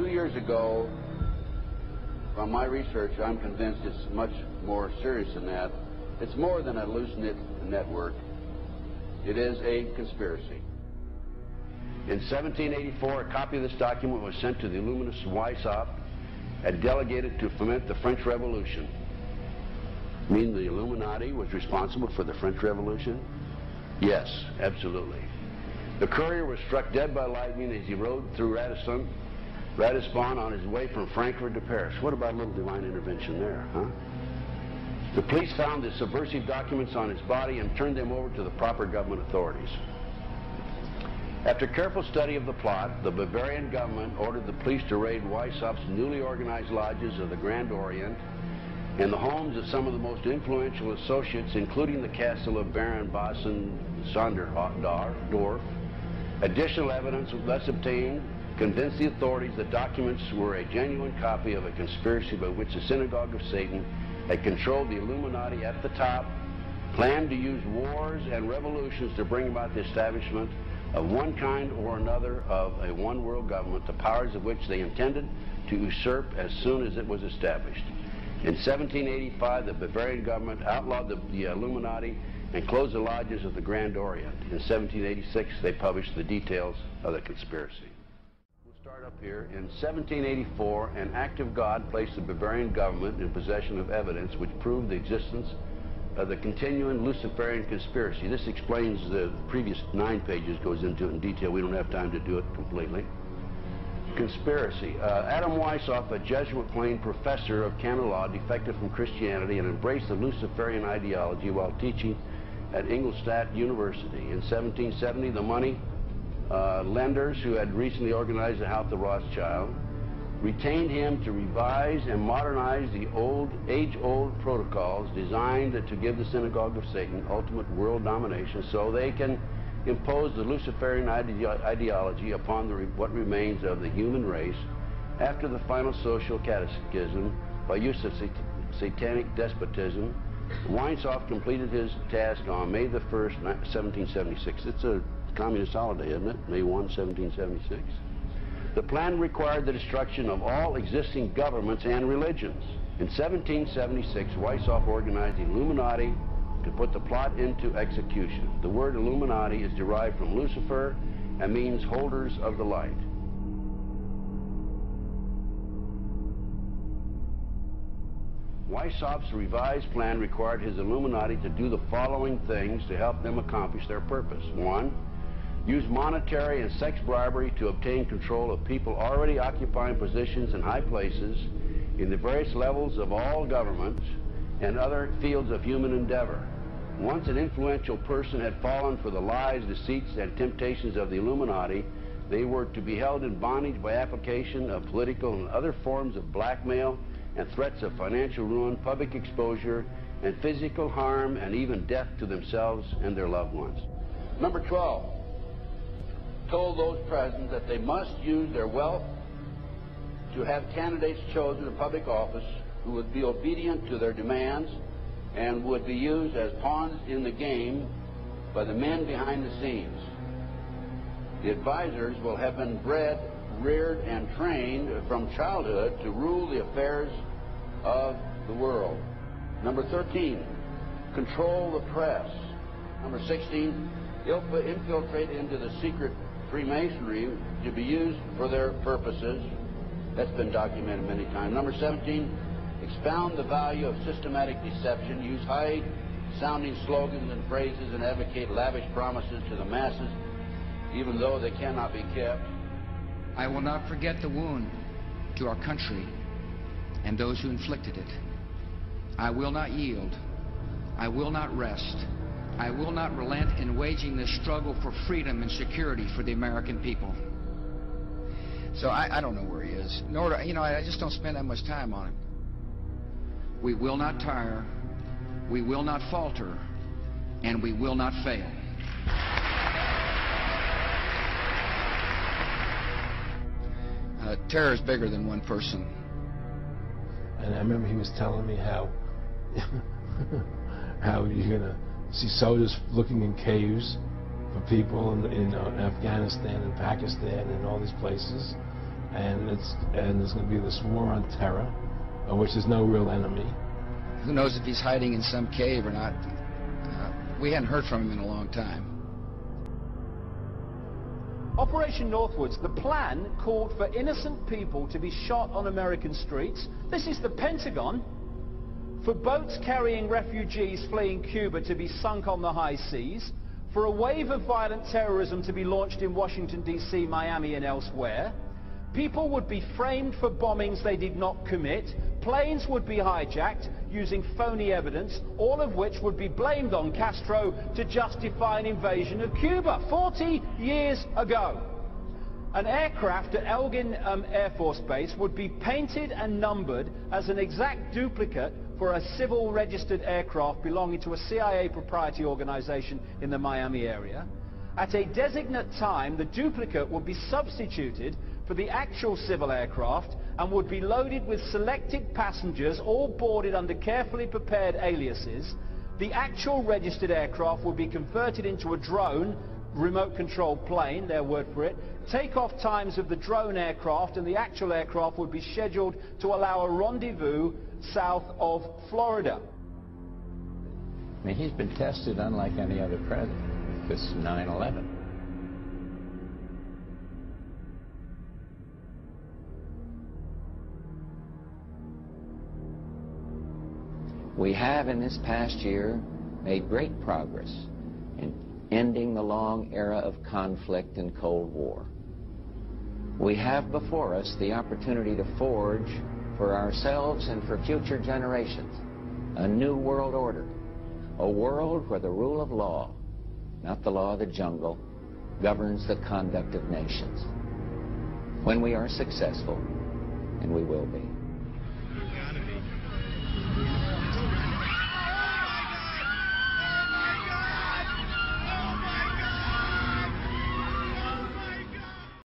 2 years ago, from my research, I'm convinced it's much more serious than that. It's more than a loose-knit network. It is a conspiracy. In 1784, a copy of this document was sent to the illuminist Weishaupt and delegated to foment the French Revolution. Mean the Illuminati was responsible for the French Revolution? Yes, absolutely. The courier was struck dead by lightning as he rode through Ratisbon on his way from Frankfurt to Paris. What about a little divine intervention there, huh? The police found the subversive documents on his body and turned them over to the proper government authorities. After careful study of the plot, the Bavarian government ordered the police to raid Weishaupt's newly organized lodges of the Grand Orient and the homes of some of the most influential associates, including the castle of Baron Basen-Sonderdorf. Additional evidence thus obtained convinced the authorities that documents were a genuine copy of a conspiracy by which the Synagogue of Satan had controlled the Illuminati at the top, planned to use wars and revolutions to bring about the establishment of one kind or another of a one-world government, the powers of which they intended to usurp as soon as it was established. In 1785, the Bavarian government outlawed the Illuminati and closed the lodges of the Grand Orient. In 1786, they published the details of the conspiracy. We'll start up here. In 1784, an act of God placed the Bavarian government in possession of evidence which proved the existence of the continuing Luciferian conspiracy. This explains the previous 9 pages, goes into it in detail. We don't have time to do it completely. Conspiracy. Adam Weishaupt, a Jesuit-trained professor of canon law, defected from Christianity and embraced the Luciferian ideology while teaching at Ingolstadt University. In 1770, the money lenders who had recently organized the House of Rothschild retained him to revise and modernize the age-old protocols designed to give the Synagogue of Satan ultimate world domination so they can impose the Luciferian ideology upon what remains of the human race after the final social cataclysm by use of satanic despotism. Weishaupt completed his task on May the 1st, 1776. It's a communist holiday, isn't it? May 1, 1776. The plan required the destruction of all existing governments and religions. In 1776, Weishaupt organized the Illuminati to put the plot into execution. The word Illuminati is derived from Lucifer and means holders of the light. Weishaupt's revised plan required his Illuminati to do the following things to help them accomplish their purpose. 1. Use monetary and sex bribery to obtain control of people already occupying positions in high places in the various levels of all governments and other fields of human endeavor. Once an influential person had fallen for the lies, deceits, and temptations of the Illuminati, they were to be held in bondage by application of political and other forms of blackmail and threats of financial ruin, public exposure, and physical harm, and even death to themselves and their loved ones. Number 12, told those present that they must use their wealth to have candidates chosen to public office who would be obedient to their demands and would be used as pawns in the game by the men behind the scenes. The advisors will have been bred, reared, and trained from childhood to rule the affairs of the world. Number 13, control the press. Number 16, infiltrate into the secret Freemasonry to be used for their purposes. That's been documented many times. Number 17, expound the value of systematic deception, use high-sounding slogans and phrases, and advocate lavish promises to the masses, even though they cannot be kept. I will not forget the wound to our country and those who inflicted it. I will not yield. I will not rest. I will not relent in waging this struggle for freedom and security for the American people. So I don't know where he is. Nor do, I just don't spend that much time on him. We will not tire. We will not falter. And we will not fail. Terror is bigger than one person. And I remember he was telling me how you're going to see soldiers looking in caves for people in Afghanistan and Pakistan and all these places, and there's going to be this war on terror, of which there's no real enemy. Who knows if he's hiding in some cave or not? We hadn't heard from him in a long time. Operation Northwoods, the plan called for innocent people to be shot on American streets. This is the Pentagon. For boats carrying refugees fleeing Cuba to be sunk on the high seas. For a wave of violent terrorism to be launched in Washington, D.C., Miami, and elsewhere. People would be framed for bombings they did not commit. Planes would be hijacked using phony evidence, all of which would be blamed on Castro to justify an invasion of Cuba 40 years ago. An aircraft at Elgin Air Force Base would be painted and numbered as an exact duplicate for a civil registered aircraft belonging to a CIA proprietary organization in the Miami area. At a designate time, the duplicate would be substituted for the actual civil aircraft and would be loaded with selected passengers, all boarded under carefully prepared aliases. The actual registered aircraft would be converted into a drone, remote-controlled plane, their word for it. Takeoff times of the drone aircraft and the actual aircraft would be scheduled to allow a rendezvous south of Florida. I mean, he's been tested unlike any other president. This 9/11. We have in this past year made great progress in ending the long era of conflict and Cold War. We have before us the opportunity to forge for ourselves and for future generations a new world order, a world where the rule of law, not the law of the jungle, governs the conduct of nations. When we are successful, and we will be,